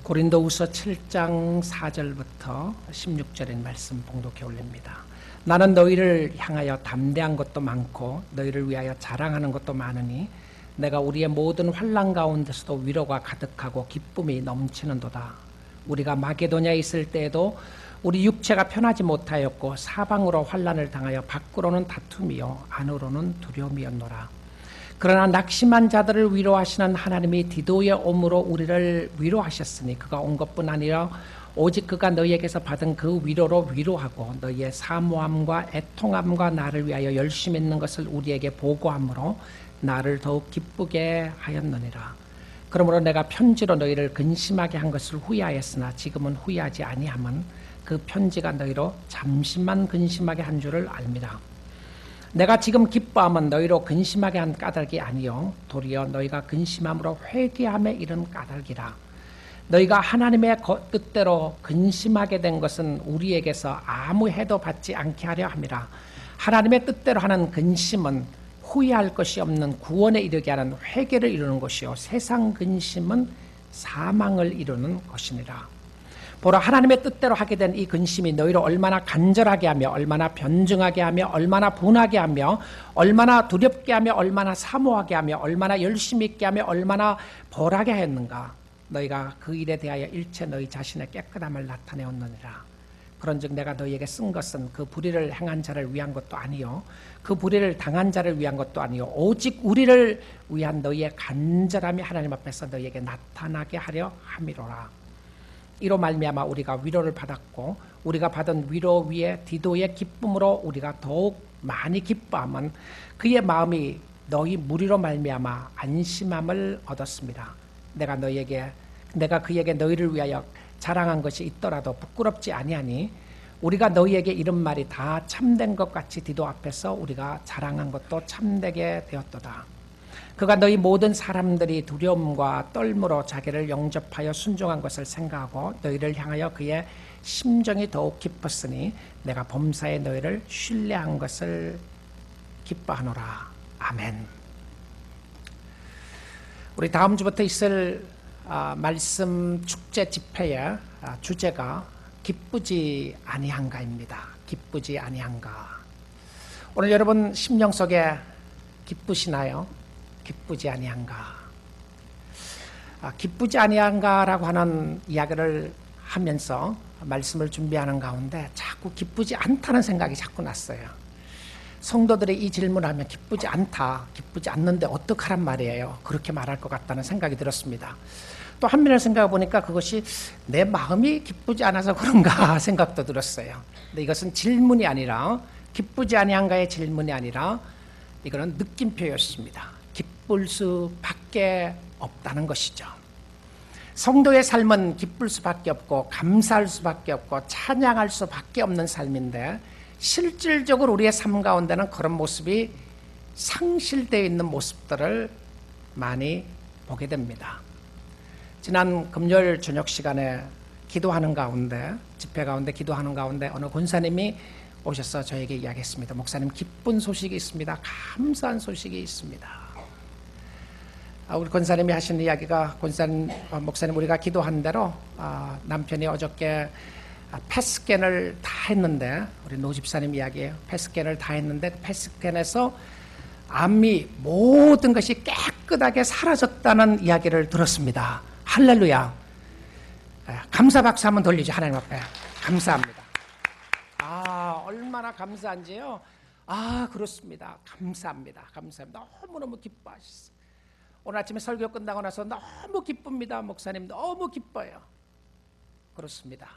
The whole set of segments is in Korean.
고린도후서 7장 4절부터 16절의 말씀 봉독해 올립니다. 나는 너희를 향하여 담대한 것도 많고 너희를 위하여 자랑하는 것도 많으니 내가 우리의 모든 환난 가운데서도 위로가 가득하고 기쁨이 넘치는도다. 우리가 마게도냐에 있을 때에도 우리 육체가 편하지 못하였고 사방으로 환난을 당하여 밖으로는 다툼이요 안으로는 두려움이었노라. 그러나 낙심한 자들을 위로하시는 하나님이 디도의 오므로 우리를 위로하셨으니 그가 온 것뿐 아니라 오직 그가 너희에게서 받은 그 위로로 위로하고 너희의 사모함과 애통함과 나를 위하여 열심히 있는 것을 우리에게 보고함으로 나를 더욱 기쁘게 하였느니라. 그러므로 내가 편지로 너희를 근심하게 한 것을 후회하였으나 지금은 후회하지 아니함은 그 편지가 너희로 잠시만 근심하게 한 줄을 압니다. 내가 지금 기뻐함은 너희로 근심하게 한 까닭이 아니요 도리어 너희가 근심함으로 회개함에 이른 까닭이라. 너희가 하나님의 뜻대로 근심하게 된 것은 우리에게서 아무 해도 받지 않게 하려 함이라. 하나님의 뜻대로 하는 근심은 후회할 것이 없는 구원에 이르게 하는 회개를 이루는 것이요 세상 근심은 사망을 이루는 것이니라. 보라, 하나님의 뜻대로 하게 된 이 근심이 너희를 얼마나 간절하게 하며 얼마나 변증하게 하며 얼마나 분하게 하며 얼마나 두렵게 하며 얼마나 사모하게 하며 얼마나 열심히 있게 하며 얼마나 벌하게 하였는가. 너희가 그 일에 대하여 일체 너희 자신의 깨끗함을 나타내었느니라. 그런즉 내가 너희에게 쓴 것은 그 불의를 행한 자를 위한 것도 아니요 그 불의를 당한 자를 위한 것도 아니요 오직 우리를 위한 너희의 간절함이 하나님 앞에서 너희에게 나타나게 하려 함이로라. 이로 말미암아 우리가 위로를 받았고 우리가 받은 위로 위에 디도의 기쁨으로 우리가 더욱 많이 기뻐함은 그의 마음이 너희 무리로 말미암아 안심함을 얻었습니다. 내가 그에게 너희를 위하여 자랑한 것이 있더라도 부끄럽지 아니하니 우리가 너희에게 이런 말이 다 참된 것 같이 디도 앞에서 우리가 자랑한 것도 참되게 되었도다. 그가 너희 모든 사람들이 두려움과 떨므로 자기를 영접하여 순종한 것을 생각하고 너희를 향하여 그의 심정이 더욱 깊었으니 내가 범사에 너희를 신뢰한 것을 기뻐하노라. 아멘. 우리 다음 주부터 있을 말씀 축제 집회의 주제가 기쁘지 아니한가입니다. 기쁘지 아니한가. 오늘 여러분 심령 속에 기쁘시나요? 기쁘지 아니한가. 기쁘지 아니한가라고 하는 이야기를 하면서 말씀을 준비하는 가운데 자꾸 기쁘지 않다는 생각이 자꾸 났어요. 성도들이 이 질문을 하면 기쁘지 않다, 기쁘지 않는데 어떡하란 말이에요. 그렇게 말할 것 같다는 생각이 들었습니다. 또 한면을 생각해 보니까 그것이 내 마음이 기쁘지 않아서 그런가 생각도 들었어요. 근데 이것은 질문이 아니라 기쁘지 아니한가의 질문이 아니라 이거는 느낌표였습니다. 기쁠 수밖에 없다는 것이죠. 성도의 삶은 기쁠 수밖에 없고 감사할 수밖에 없고 찬양할 수밖에 없는 삶인데 실질적으로 우리의 삶 가운데는 그런 모습이 상실되어 있는 모습들을 많이 보게 됩니다. 지난 금요일 저녁 시간에 기도하는 가운데 집회 가운데 기도하는 가운데 어느 권사님이 오셔서 저에게 이야기했습니다. 목사님, 기쁜 소식이 있습니다. 감사한 소식이 있습니다. 우리 권사님이 하시는 이야기가 목사님 우리가 기도한 대로 남편이 어저께 펫스캔을 다 했는데 우리 노 집사님 이야기예요. 펫스캔을 다 했는데 펫스캔에서 암이 모든 것이 깨끗하게 사라졌다는 이야기를 들었습니다. 할렐루야. 감사 박수 한번 돌리죠. 하나님 앞에 감사합니다. 얼마나 감사한지요. 그렇습니다. 감사합니다. 감사합니다. 너무너무 기뻐하셨어요. 오늘 아침에 설교 끝나고 나서 너무 기쁩니다. 목사님 너무 기뻐요. 그렇습니다.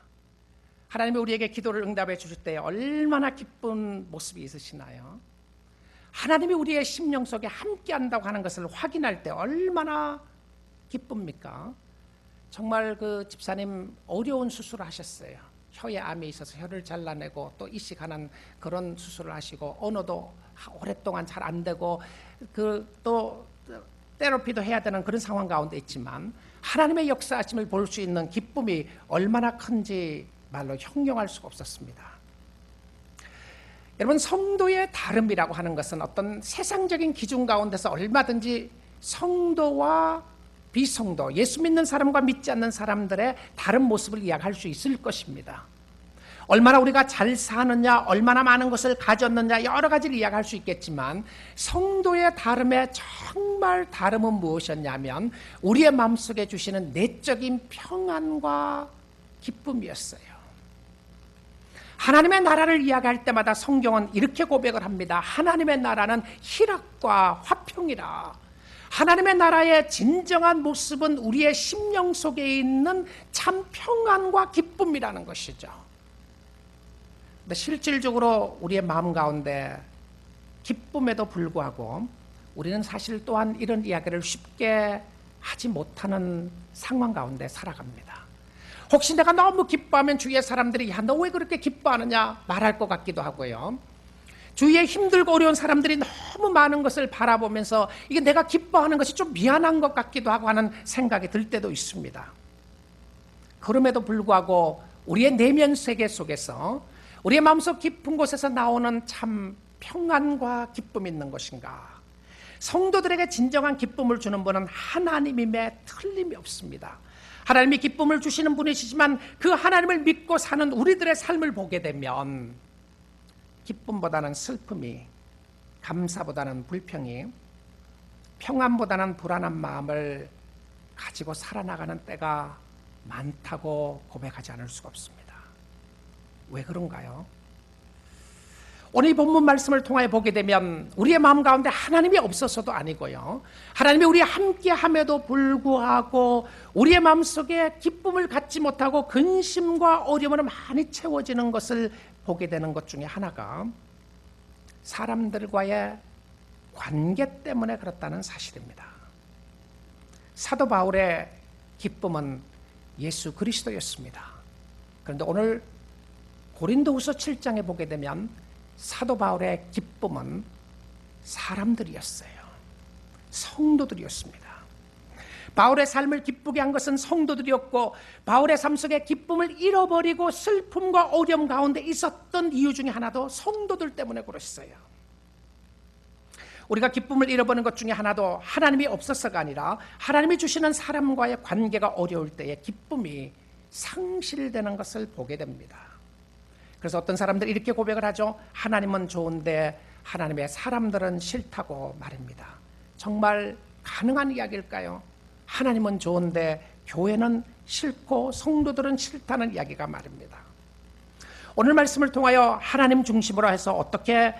하나님이 우리에게 기도를 응답해 주실 때 얼마나 기쁜 모습이 있으시나요? 하나님이 우리의 심령 속에 함께 한다고 하는 것을 확인할 때 얼마나 기쁩니까? 정말 그 집사님 어려운 수술을 하셨어요. 혀에 암이 있어서 혀를 잘라내고 또 이식하는 그런 수술을 하시고 언어도 오랫동안 잘 안 되고 또 테라피도 해야 되는 그런 상황 가운데 있지만 하나님의 역사하심을 볼 수 있는 기쁨이 얼마나 큰지 말로 형용할 수가 없었습니다. 여러분, 성도의 다름이라고 하는 것은 어떤 세상적인 기준 가운데서 얼마든지 성도와 비성도, 예수 믿는 사람과 믿지 않는 사람들의 다른 모습을 이야기할 수 있을 것입니다. 얼마나 우리가 잘 사느냐, 얼마나 많은 것을 가졌느냐, 여러 가지를 이야기할 수 있겠지만 성도의 다름의 정말 다름은 무엇이었냐면 우리의 마음속에 주시는 내적인 평안과 기쁨이었어요. 하나님의 나라를 이야기할 때마다 성경은 이렇게 고백을 합니다. 하나님의 나라는 희락과 화평이라. 하나님의 나라의 진정한 모습은 우리의 심령 속에 있는 참 평안과 기쁨이라는 것이죠. 근데 실질적으로 우리의 마음 가운데 기쁨에도 불구하고 우리는 사실 또한 이런 이야기를 쉽게 하지 못하는 상황 가운데 살아갑니다. 혹시 내가 너무 기뻐하면 주위의 사람들이 야, 너 왜 그렇게 기뻐하느냐 말할 것 같기도 하고요. 주위에 힘들고 어려운 사람들이 너무 많은 것을 바라보면서 이게 내가 기뻐하는 것이 좀 미안한 것 같기도 하고 하는 생각이 들 때도 있습니다. 그럼에도 불구하고 우리의 내면 세계 속에서 우리의 마음속 깊은 곳에서 나오는 참 평안과 기쁨이 있는 것인가? 성도들에게 진정한 기쁨을 주는 분은 하나님임에 틀림이 없습니다. 하나님이 기쁨을 주시는 분이시지만 그 하나님을 믿고 사는 우리들의 삶을 보게 되면 기쁨보다는 슬픔이, 감사보다는 불평이, 평안보다는 불안한 마음을 가지고 살아나가는 때가 많다고 고백하지 않을 수가 없습니다. 왜 그런가요? 오늘 이 본문 말씀을 통하여 보게 되면 우리의 마음 가운데 하나님이 없어서도 아니고요, 하나님이 우리와 함께함에도 불구하고 우리의 마음속에 기쁨을 갖지 못하고 근심과 어려움으로 많이 채워지는 것을 보게 되는 것 중에 하나가 사람들과의 관계 때문에 그렇다는 사실입니다. 사도 바울의 기쁨은 예수 그리스도였습니다. 그런데 오늘 고린도후서 7장에 보게 되면 사도 바울의 기쁨은 사람들이었어요. 성도들이었습니다. 바울의 삶을 기쁘게 한 것은 성도들이었고, 바울의 삶 속에 기쁨을 잃어버리고 슬픔과 어려움 가운데 있었던 이유 중에 하나도 성도들 때문에 그랬어요. 우리가 기쁨을 잃어버리는 것 중에 하나도 하나님이 없어서가 아니라 하나님이 주시는 사람과의 관계가 어려울 때에 기쁨이 상실되는 것을 보게 됩니다. 그래서 어떤 사람들이 이렇게 고백을 하죠. 하나님은 좋은데 하나님의 사람들은 싫다고 말입니다. 정말 가능한 이야기일까요? 하나님은 좋은데 교회는 싫고 성도들은 싫다는 이야기가 말입니다. 오늘 말씀을 통하여 하나님 중심으로 해서 어떻게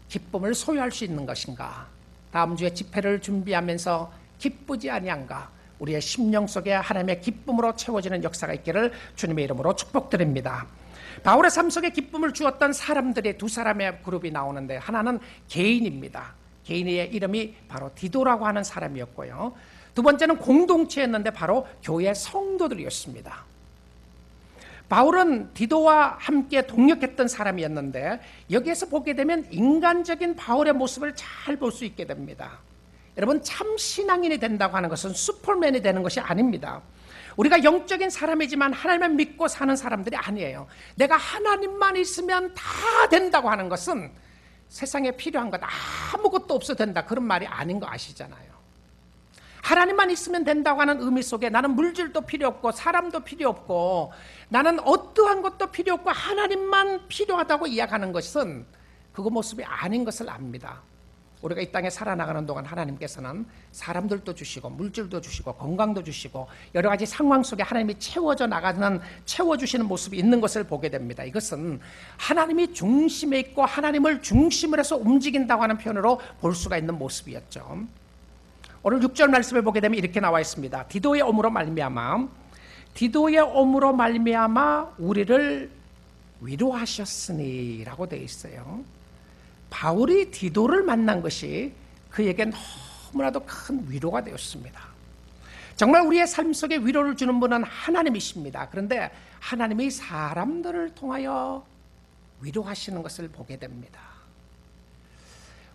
기쁨을 소유할 수 있는 것인가? 다음 주에 집회를 준비하면서 기쁘지 아니한가? 우리의 심령 속에 하나님의 기쁨으로 채워지는 역사가 있기를 주님의 이름으로 축복드립니다. 바울의 삶 속에 기쁨을 주었던 사람들의 두 사람의 그룹이 나오는데, 하나는 개인입니다. 개인의 이름이 바로 디도라고 하는 사람이었고요, 두 번째는 공동체였는데 바로 교회 성도들이었습니다. 바울은 디도와 함께 동역했던 사람이었는데 여기에서 보게 되면 인간적인 바울의 모습을 잘 볼 수 있게 됩니다. 여러분, 참 신앙인이 된다고 하는 것은 슈퍼맨이 되는 것이 아닙니다. 우리가 영적인 사람이지만 하나님을 믿고 사는 사람들이 아니에요. 내가 하나님만 있으면 다 된다고 하는 것은 세상에 필요한 것 아무것도 없어도 된다, 그런 말이 아닌 거 아시잖아요. 하나님만 있으면 된다고 하는 의미 속에 나는 물질도 필요 없고 사람도 필요 없고 나는 어떠한 것도 필요 없고 하나님만 필요하다고 이야기하는 것은 그거 모습이 아닌 것을 압니다. 우리가 이 땅에 살아나가는 동안 하나님께서는 사람들도 주시고 물질도 주시고 건강도 주시고 여러 가지 상황 속에 하나님이 채워주시는 모습이 있는 것을 보게 됩니다. 이것은 하나님이 중심에 있고 하나님을 중심으로 해서 움직인다고 하는 표현으로 볼 수가 있는 모습이었죠. 오늘 6절 말씀을 보게 되면 이렇게 나와 있습니다. 디도의 엄으로 말미암아 우리를 위로하셨으니 라고 되어 있어요. 바울이 디도를 만난 것이 그에게 너무나도 큰 위로가 되었습니다. 정말 우리의 삶 속에 위로를 주는 분은 하나님이십니다. 그런데 하나님이 사람들을 통하여 위로하시는 것을 보게 됩니다.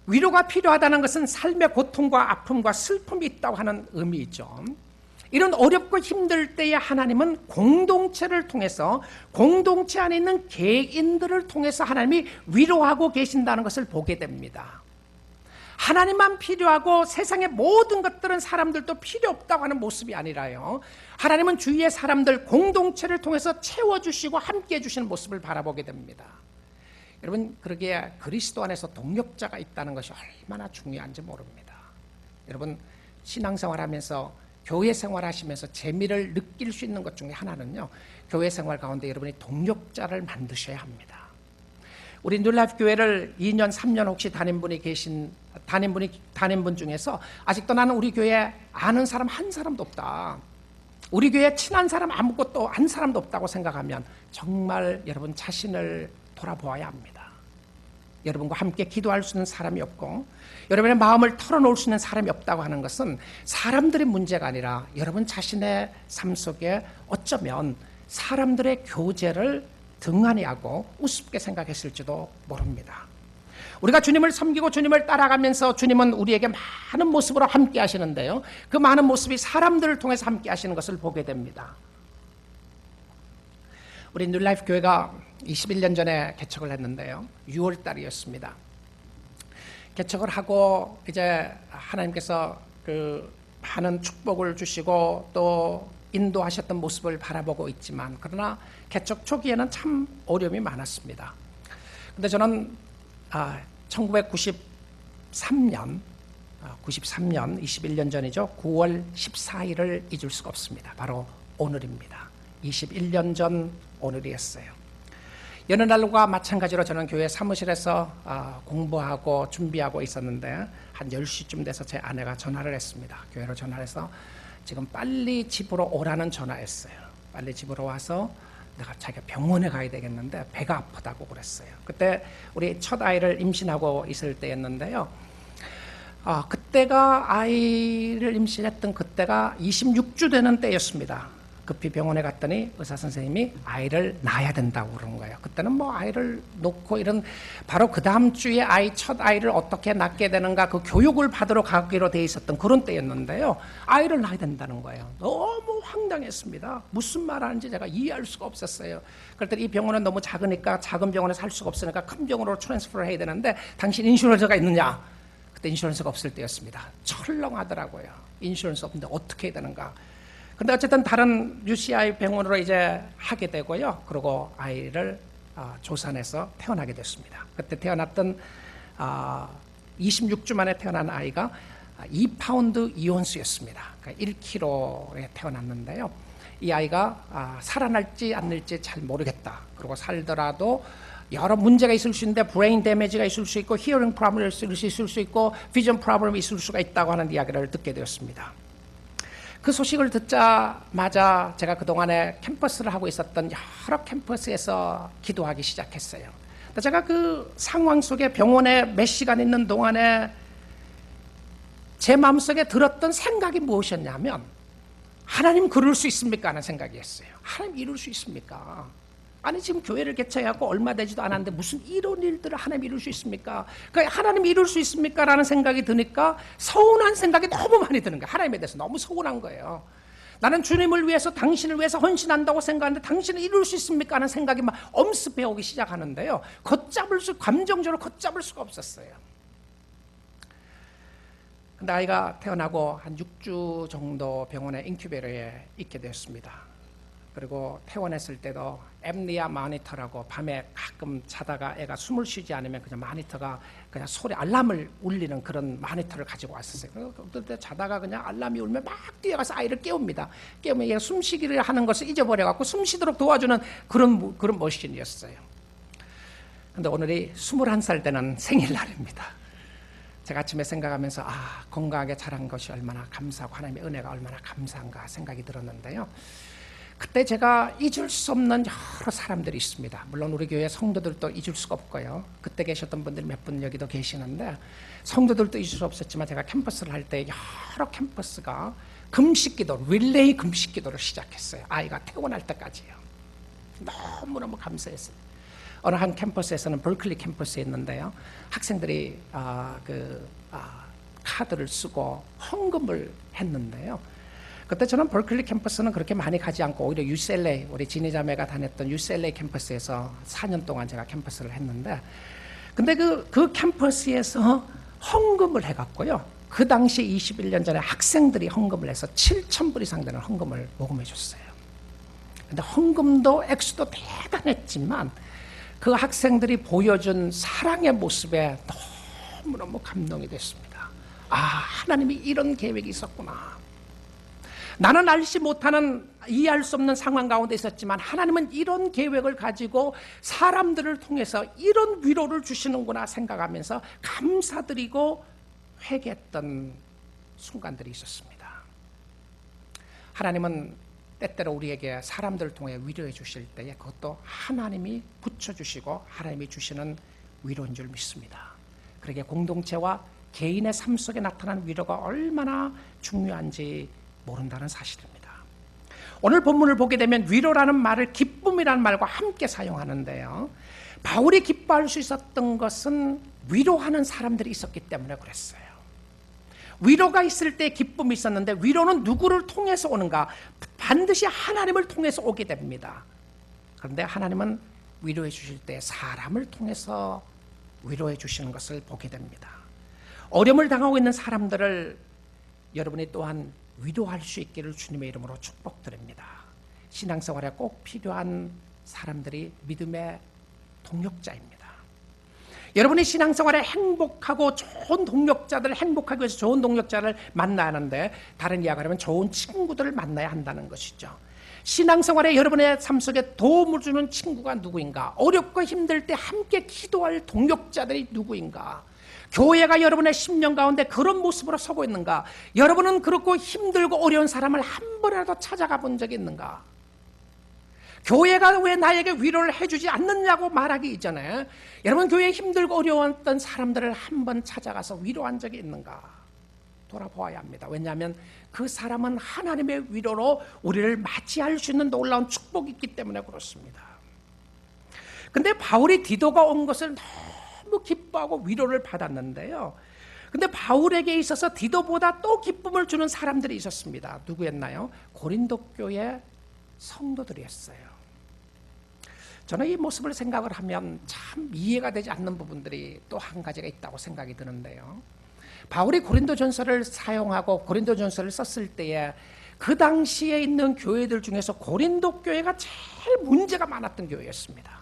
위로가 필요하다는 것은 삶의 고통과 아픔과 슬픔이 있다고 하는 의미이죠. 이런 어렵고 힘들 때에 하나님은 공동체를 통해서, 공동체 안에 있는 개인들을 통해서 하나님이 위로하고 계신다는 것을 보게 됩니다. 하나님만 필요하고 세상의 모든 것들은 사람들도 필요 없다고 하는 모습이 아니라요, 하나님은 주위의 사람들 공동체를 통해서 채워주시고 함께해 주시는 모습을 바라보게 됩니다. 여러분, 그러기에 그리스도 안에서 동력자가 있다는 것이 얼마나 중요한지 모릅니다. 여러분, 신앙생활하면서 교회 생활하시면서 재미를 느낄 수 있는 것 중에 하나는요, 교회 생활 가운데 여러분이 동력자를 만드셔야 합니다. 우리 뉴라이프 교회를 2년 3년 혹시 담임분 중에서 아직도 나는 우리 교회 아는 사람 한 사람도 없다, 우리 교회 친한 사람 아무것도 한 사람도 없다고 생각하면 정말 여러분 자신을 돌아보아야 합니다. 여러분과 함께 기도할 수 있는 사람이 없고 여러분의 마음을 털어놓을 수 있는 사람이 없다고 하는 것은 사람들의 문제가 아니라 여러분 자신의 삶 속에 어쩌면 사람들의 교제를 등한히 하고 우습게 생각했을지도 모릅니다. 우리가 주님을 섬기고 주님을 따라가면서 주님은 우리에게 많은 모습으로 함께 하시는데요, 그 많은 모습이 사람들을 통해서 함께 하시는 것을 보게 됩니다. 우리 뉴라이프 교회가 21년 전에 개척을 했는데요, 6월 달이었습니다. 개척을 하고 이제 하나님께서 그 많은 축복을 주시고 또 인도하셨던 모습을 바라보고 있지만, 그러나 개척 초기에는 참 어려움이 많았습니다. 근데 저는 1993년 21년 전이죠. 9월 14일을 잊을 수가 없습니다. 바로 오늘입니다. 21년 전 오늘이었어요. 여느 날과 마찬가지로 저는 교회 사무실에서 공부하고 준비하고 있었는데 한 10시쯤 돼서 제 아내가 전화를 했습니다. 교회로 전화를 해서 지금 빨리 집으로 오라는 전화했어요. 빨리 집으로 와서 내가 자기가 병원에 가야 되겠는데 배가 아프다고 그랬어요. 그때 우리 첫 아이를 임신하고 있을 때였는데요, 그때가 아이를 임신했던 그때가 26주 되는 때였습니다. 급히 병원에 갔더니 의사 선생님이 아이를 낳아야 된다고 그런 거예요. 그때는 뭐 아이를 놓고 이런, 바로 그 다음 주에 첫 아이를 어떻게 낳게 되는가 그 교육을 받으러 가기로 돼 있었던 그런 때였는데요, 아이를 낳아야 된다는 거예요. 너무 황당했습니다. 무슨 말 하는지 제가 이해할 수가 없었어요. 그랬더니 이 병원은 너무 작으니까 작은 병원에 살 수가 없으니까 큰 병원으로 트랜스퍼를 해야 되는데 당신 인슈런스가 있느냐? 그때 인슈런스가 없을 때였습니다. 철렁하더라고요. 인슈런스 없는데 어떻게 해야 되는가? 근데 어쨌든 다른 UCI 병원으로 이제 하게 되고요. 그리고 아이를 조산해서 태어나게 됐습니다. 그때 태어났던 26주 만에 태어난 아이가 2파운드 이온수였습니다. 그러니까 1kg에 태어났는데요. 이 아이가 살아날지 않을지 잘 모르겠다. 그리고 살더라도 여러 문제가 있을 수 있는데 브레인 데미지가 있을 수 있고 히어링 프로블럼이 있을 수 있고 비전 프로블럼이 있을 수가 있다고 하는 이야기를 듣게 되었습니다. 그 소식을 듣자마자 제가 그동안에 캠퍼스를 하고 있었던 여러 캠퍼스에서 기도하기 시작했어요. 제가 그 상황 속에 병원에 몇 시간 있는 동안에 제 마음속에 들었던 생각이 무엇이었냐면, 하나님 그럴 수 있습니까? 하는 생각이었어요. 하나님 이룰 수 있습니까? 아니 지금 교회를 개척하고 얼마 되지도 않았는데 무슨 이런 일들을 하나님 이룰 수 있습니까? 그러니까 하나님 이룰 수 있습니까? 라는 생각이 드니까 서운한 생각이 너무 많이 드는 거예요. 하나님에 대해서 너무 서운한 거예요. 나는 주님을 위해서 당신을 위해서 헌신한다고 생각하는데 당신은 이룰 수 있습니까? 하는 생각이 막 엄습해 오기 시작하는데요, 감정적으로 걷잡을 수가 없었어요. 근데 아이가 태어나고 한 6주 정도 병원에 인큐베이터에 있게 되었습니다. 그리고 퇴원했을 때도 앱니아 마니터라고 밤에 가끔 자다가 애가 숨을 쉬지 않으면 그냥 마니터가 그냥 소리 알람을 울리는 그런 마니터를 가지고 왔었어요. 그때 자다가 그냥 알람이 울면 막 뛰어가서 아이를 깨웁니다. 깨우면 얘가 숨쉬기를 하는 것을 잊어버려갖고 숨쉬도록 도와주는 그런 머신이었어요. 근데 오늘이 21살 되는 생일날입니다. 제가 아침에 생각하면서 건강하게 자란 것이 얼마나 감사하고 하나님의 은혜가 얼마나 감사한가 생각이 들었는데요, 그때 제가 잊을 수 없는 여러 사람들이 있습니다. 물론 우리 교회 성도들도 잊을 수가 없고요. 그때 계셨던 분들 몇 분 여기도 계시는데 성도들도 잊을 수 없었지만, 제가 캠퍼스를 할 때 여러 캠퍼스가 금식기도, 릴레이 금식기도를 시작했어요. 아이가 퇴원할 때까지요. 너무너무 감사했어요. 어느 한 캠퍼스에서는 버클리 캠퍼스에 있는데요, 학생들이 카드를 쓰고 헌금을 했는데요, 그때 저는 버클리 캠퍼스는 그렇게 많이 가지 않고 오히려 UCLA, 우리 지니 자매가 다녔던 UCLA 캠퍼스에서 4년 동안 제가 캠퍼스를 했는데, 근데 그 캠퍼스에서 헌금을 해갖고요. 그 당시 21년 전에 학생들이 헌금을 해서 7,000불 이상 되는 헌금을 모금해 줬어요. 근데 헌금도 액수도 대단했지만 그 학생들이 보여준 사랑의 모습에 너무너무 감동이 됐습니다. 아, 하나님이 이런 계획이 있었구나. 나는 알지 못하는, 이해할 수 없는 상황 가운데 있었지만 하나님은 이런 계획을 가지고 사람들을 통해서 이런 위로를 주시는구나 생각하면서 감사드리고 회개했던 순간들이 있었습니다. 하나님은 때때로 우리에게 사람들을 통해 위로해 주실 때에 그것도 하나님이 붙여주시고 하나님이 주시는 위로인 줄 믿습니다. 그러기에 공동체와 개인의 삶 속에 나타난 위로가 얼마나 중요한지 모른다는 사실입니다. 오늘 본문을 보게 되면 위로라는 말을 기쁨이라는 말과 함께 사용하는데요. 바울이 기뻐할 수 있었던 것은 위로하는 사람들이 있었기 때문에 그랬어요. 위로가 있을 때 기쁨이 있었는데 위로는 누구를 통해서 오는가? 반드시 하나님을 통해서 오게 됩니다. 그런데 하나님은 위로해 주실 때 사람을 통해서 위로해 주시는 것을 보게 됩니다. 어려움을 당하고 있는 사람들을 여러분이 또한 위로할 수 있기를 주님의 이름으로 축복드립니다. 신앙생활에 꼭 필요한 사람들이 믿음의 동력자입니다. 여러분이 신앙생활에 행복하고 좋은 동력자들, 행복하기 위해서 좋은 동력자를 만나야 하는데 다른 이야기를 하면 좋은 친구들을 만나야 한다는 것이죠. 신앙생활에 여러분의 삶 속에 도움을 주는 친구가 누구인가? 어렵고 힘들 때 함께 기도할 동력자들이 누구인가? 교회가 여러분의 심령 가운데 그런 모습으로 서고 있는가? 여러분은 그렇고 힘들고 어려운 사람을 한 번이라도 찾아가 본 적이 있는가? 교회가 왜 나에게 위로를 해주지 않느냐고 말하기 이전에 여러분 교회에 힘들고 어려웠던 사람들을 한 번 찾아가서 위로한 적이 있는가? 돌아보아야 합니다. 왜냐하면 그 사람은 하나님의 위로로 우리를 맞이할 수 있는 놀라운 축복이 있기 때문에 그렇습니다. 근데 바울이 디도가 온 것을 너무 기뻐하고 위로를 받았는데요. 근데 바울에게 있어서 디도보다 또 기쁨을 주는 사람들이 있었습니다. 누구였나요? 고린도 교회 성도들이었어요. 저는 이 모습을 생각을 하면 참 이해가 되지 않는 부분들이 또 한 가지가 있다고 생각이 드는데요. 바울이 고린도전서를 사용하고 고린도전서를 썼을 때에 그 당시에 있는 교회들 중에서 고린도 교회가 제일 문제가 많았던 교회였습니다.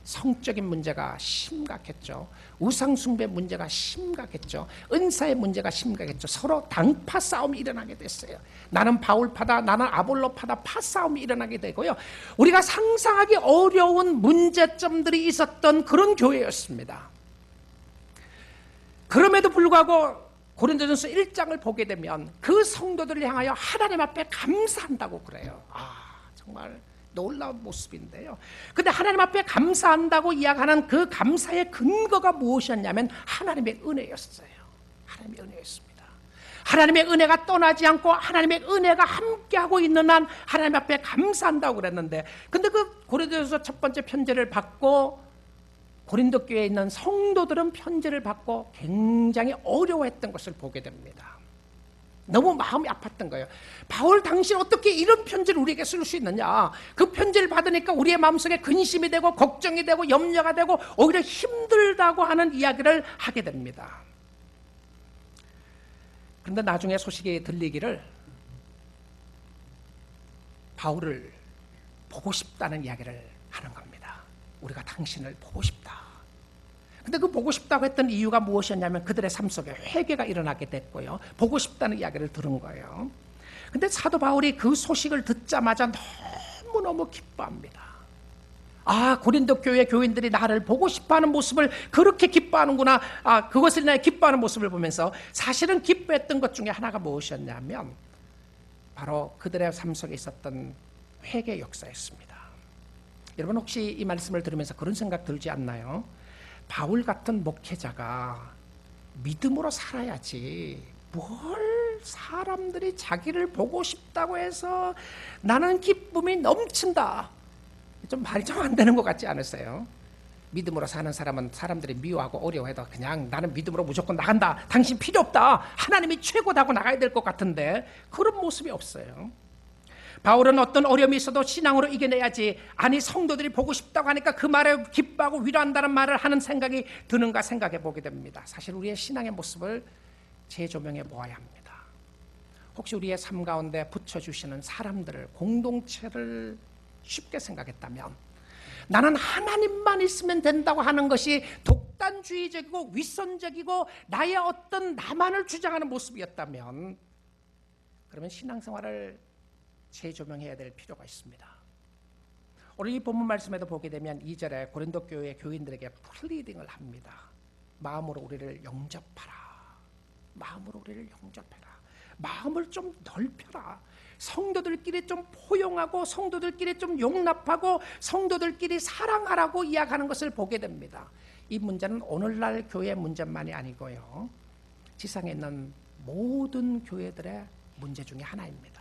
성적인 문제가 심각했죠. 우상숭배 문제가 심각했죠. 은사의 문제가 심각했죠. 서로 당파 싸움이 일어나게 됐어요. 나는 바울파다, 나는 아볼로파다, 파싸움이 일어나게 되고요. 우리가 상상하기 어려운 문제점들이 있었던 그런 교회였습니다. 그럼에도 불구하고 고린도전서 1장을 보게 되면 그 성도들을 향하여 하나님 앞에 감사한다고 그래요. 정말 놀라운 모습인데요. 근데 하나님 앞에 감사한다고 이야기하는 그 감사의 근거가 무엇이었냐면 하나님의 은혜였어요. 하나님의 은혜였습니다. 하나님의 은혜가 떠나지 않고 하나님의 은혜가 함께하고 있는 한 하나님 앞에 감사한다고 그랬는데, 근데 그 고린도전서 첫 번째 편지를 받고 고린도 교회에 있는 성도들은 편지를 받고 굉장히 어려워했던 것을 보게 됩니다. 너무 마음이 아팠던 거예요. 바울 당신 어떻게 이런 편지를 우리에게 쓸 수 있느냐? 그 편지를 받으니까 우리의 마음속에 근심이 되고 걱정이 되고 염려가 되고 오히려 힘들다고 하는 이야기를 하게 됩니다. 그런데 나중에 소식이 들리기를 바울을 보고 싶다는 이야기를 하는 겁니다. 우리가 당신을 보고 싶다. 근데 그 보고 싶다고 했던 이유가 무엇이었냐면 그들의 삶 속에 회개가 일어나게 됐고요. 보고 싶다는 이야기를 들은 거예요. 근데 사도 바울이 그 소식을 듣자마자 너무너무 기뻐합니다. 고린도 교회 교인들이 나를 보고 싶어하는 모습을 그렇게 기뻐하는구나. 그것을 인하여 기뻐하는 모습을 보면서 사실은 기뻐했던 것 중에 하나가 무엇이었냐면 바로 그들의 삶 속에 있었던 회개 역사였습니다. 여러분 혹시 이 말씀을 들으면서 그런 생각 들지 않나요? 바울 같은 목회자가 믿음으로 살아야지 뭘 사람들이 자기를 보고 싶다고 해서 나는 기쁨이 넘친다. 좀 말이 좀 안 되는 것 같지 않으세요? 믿음으로 사는 사람은 사람들이 미워하고 어려워해도 그냥 나는 믿음으로 무조건 나간다. 당신 필요 없다. 하나님이 최고다고 나가야 될 것 같은데 그런 모습이 없어요. 바울은 어떤 어려움이 있어도 신앙으로 이겨내야지, 아니 성도들이 보고 싶다고 하니까 그 말에 기뻐하고 위로한다는 말을 하는 생각이 드는가 생각해 보게 됩니다. 사실 우리의 신앙의 모습을 재조명해 보아야 합니다. 혹시 우리의 삶 가운데 붙여주시는 사람들을, 공동체를 쉽게 생각했다면, 나는 하나님만 있으면 된다고 하는 것이 독단주의적이고 윗선적이고 나의 어떤 나만을 주장하는 모습이었다면, 그러면 신앙생활을 재조명해야 될 필요가 있습니다. 오늘 이 본문 말씀에도 보게 되면 2절에 고린도 교회 교인들에게 플리딩을 합니다. 마음으로 우리를 영접하라. 마음으로 우리를 영접해라. 마음을 좀 넓혀라. 성도들끼리 좀 포용하고 성도들끼리 좀 용납하고 성도들끼리 사랑하라고 이야기하는 것을 보게 됩니다. 이 문제는 오늘날 교회 문제만이 아니고요, 지상에 있는 모든 교회들의 문제 중에 하나입니다.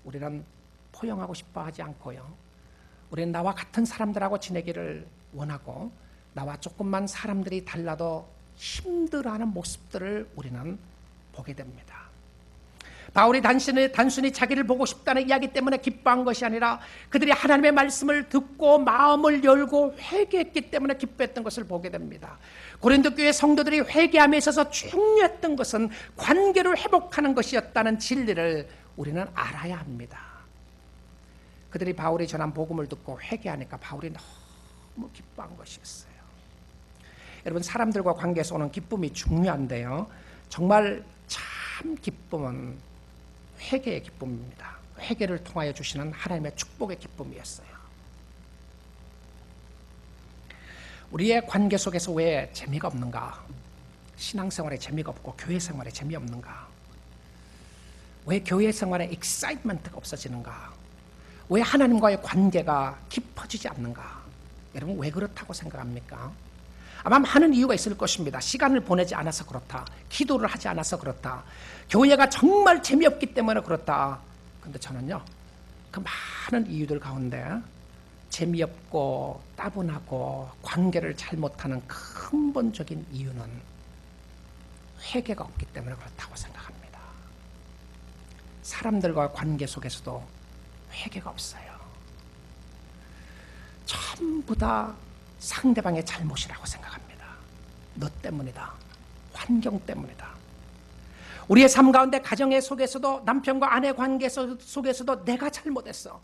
우리는 포용하고 싶어 하지 않고요, 우리는 나와 같은 사람들하고 지내기를 원하고, 나와 조금만 사람들이 달라도 힘들어하는 모습들을 우리는 보게 됩니다. 바울이 단순히 자기를 보고 싶다는 이야기 때문에 기뻐한 것이 아니라 그들이 하나님의 말씀을 듣고 마음을 열고 회개했기 때문에 기뻐했던 것을 보게 됩니다. 고린도 교회 성도들이 회개함에 있어서 중요했던 것은 관계를 회복하는 것이었다는 진리를 우리는 알아야 합니다. 그들이 바울이 전한 복음을 듣고 회개하니까 바울이 너무 기뻐한 것이었어요. 여러분, 사람들과 관계에서 오는 기쁨이 중요한데요, 정말 참 기쁨은 회개의 기쁨입니다. 회개를 통하여 주시는 하나님의 축복의 기쁨이었어요. 우리의 관계 속에서 왜 재미가 없는가? 신앙생활에 재미가 없고 교회 생활에 재미없는가? 왜 교회 생활에 익사이트먼트가 없어지는가? 왜 하나님과의 관계가 깊어지지 않는가? 여러분, 왜 그렇다고 생각합니까? 아마 많은 이유가 있을 것입니다. 시간을 보내지 않아서 그렇다, 기도를 하지 않아서 그렇다, 교회가 정말 재미없기 때문에 그렇다. 근데 저는요, 그 많은 이유들 가운데 재미없고 따분하고 관계를 잘 못하는 근본적인 이유는 회개가 없기 때문에 그렇다고 생각합니다. 사람들과 관계 속에서도 회개가 없어요. 전부 다 상대방의 잘못이라고 생각합니다. 너 때문이다, 환경 때문이다. 우리의 삶 가운데 가정의 속에서도, 남편과 아내 관계 속에서도 내가 잘못했어.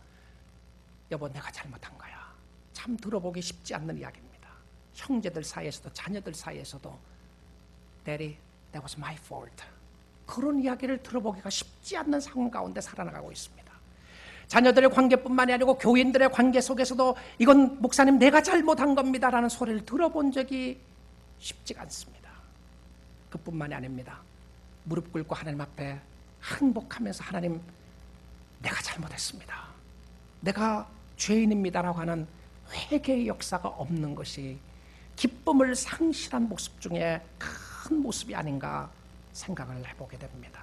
여보, 내가 잘못한 거야. 참 들어보기 쉽지 않는 이야기입니다. 형제들 사이에서도, 자녀들 사이에서도 Daddy, that was my fault. 그런 이야기를 들어보기가 쉽지 않는 상황 가운데 살아나가고 있습니다. 자녀들의 관계뿐만이 아니고 교인들의 관계 속에서도 이건 목사님 내가 잘못한 겁니다 라는 소리를 들어본 적이 쉽지가 않습니다. 그뿐만이 아닙니다. 무릎 꿇고 하나님 앞에 항복하면서 하나님, 내가 잘못했습니다, 내가 죄인입니다라고 하는 회개의 역사가 없는 것이 기쁨을 상실한 모습 중에 큰 모습이 아닌가 생각을 해보게 됩니다.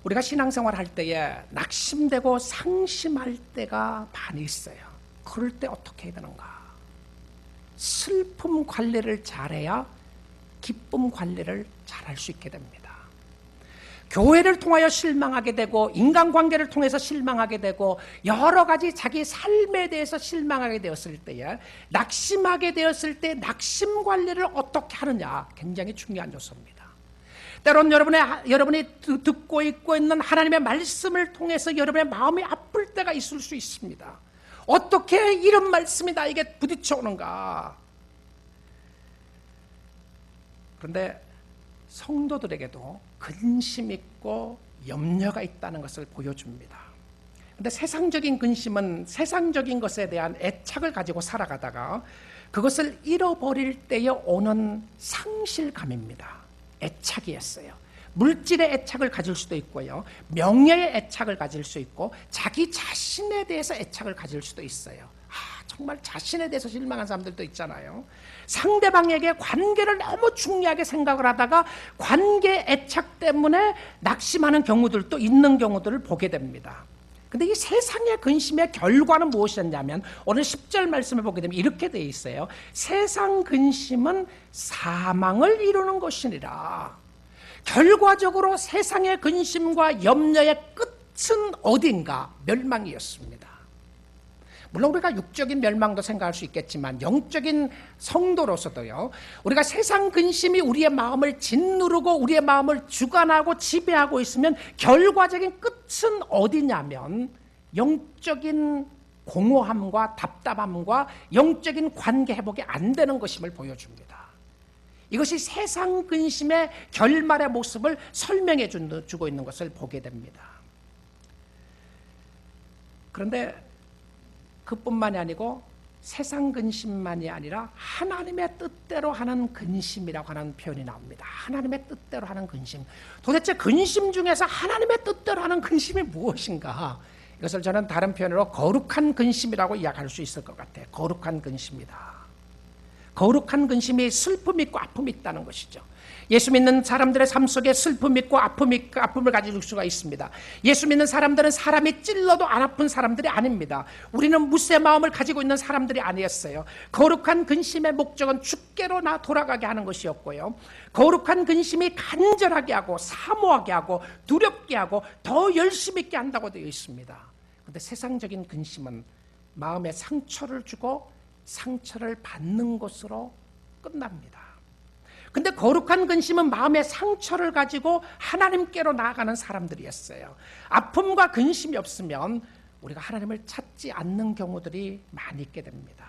우리가 신앙생활 할 때에 낙심되고 상심할 때가 많이 있어요. 그럴 때 어떻게 해야 되는가? 슬픔 관리를 잘해야 기쁨 관리를 잘할 수 있게 됩니다. 교회를 통하여 실망하게 되고, 인간관계를 통해서 실망하게 되고, 여러 가지 자기 삶에 대해서 실망하게 되었을 때에, 낙심하게 되었을 때 낙심 관리를 어떻게 하느냐, 굉장히 중요한 요소입니다. 때론 여러분이 듣고 있는 하나님의 말씀을 통해서 여러분의 마음이 아플 때가 있을 수 있습니다. 어떻게 이런 말씀이 나에게 부딪혀오는가? 그런데 성도들에게도 근심 있고 염려가 있다는 것을 보여줍니다. 그런데 세상적인 근심은 세상적인 것에 대한 애착을 가지고 살아가다가 그것을 잃어버릴 때에 오는 상실감입니다. 애착이었어요. 물질의 애착을 가질 수도 있고요, 명예의 애착을 가질 수 있고, 자기 자신에 대해서 애착을 가질 수도 있어요. 정말 자신에 대해서 실망한 사람들도 있잖아요. 상대방에게 관계를 너무 중요하게 생각을 하다가 관계 애착 때문에 낙심하는 경우들도 있는 경우들을 보게 됩니다. 근데 이 세상의 근심의 결과는 무엇이었냐면, 오늘 10절 말씀을 보게 되면 이렇게 되어 있어요. 세상 근심은 사망을 이루는 것이니라. 결과적으로 세상의 근심과 염려의 끝은 어딘가? 멸망이었습니다. 물론 우리가 육적인 멸망도 생각할 수 있겠지만 영적인 성도로서도요, 우리가 세상 근심이 우리의 마음을 짓누르고 우리의 마음을 주관하고 지배하고 있으면 결과적인 끝은 어디냐면 영적인 공허함과 답답함과 영적인 관계 회복이 안 되는 것임을 보여줍니다. 이것이 세상 근심의 결말의 모습을 설명해 주고 있는 것을 보게 됩니다. 그런데 그뿐만이 아니고 세상 근심만이 아니라 하나님의 뜻대로 하는 근심이라고 하는 표현이 나옵니다. 하나님의 뜻대로 하는 근심. 도대체 근심 중에서 하나님의 뜻대로 하는 근심이 무엇인가? 이것을 저는 다른 표현으로 거룩한 근심이라고 이야기할 수 있을 것 같아요. 거룩한 근심이다. 거룩한 근심이 슬픔이 있고 아픔이 있다는 것이죠. 예수 믿는 사람들의 삶 속에 슬픔이 있고 아픔을 가질 수가 있습니다. 예수 믿는 사람들은 사람이 찔러도 안 아픈 사람들이 아닙니다. 우리는 무쇠 마음을 가지고 있는 사람들이 아니었어요. 거룩한 근심의 목적은 주께로 돌아가게 하는 것이었고요, 거룩한 근심이 간절하게 하고 사모하게 하고 두렵게 하고 더 열심히 있게 한다고 되어 있습니다. 그런데 세상적인 근심은 마음에 상처를 주고 상처를 받는 것으로 끝납니다. 근데 거룩한 근심은 마음의 상처를 가지고 하나님께로 나아가는 사람들이었어요. 아픔과 근심이 없으면 우리가 하나님을 찾지 않는 경우들이 많이 있게 됩니다.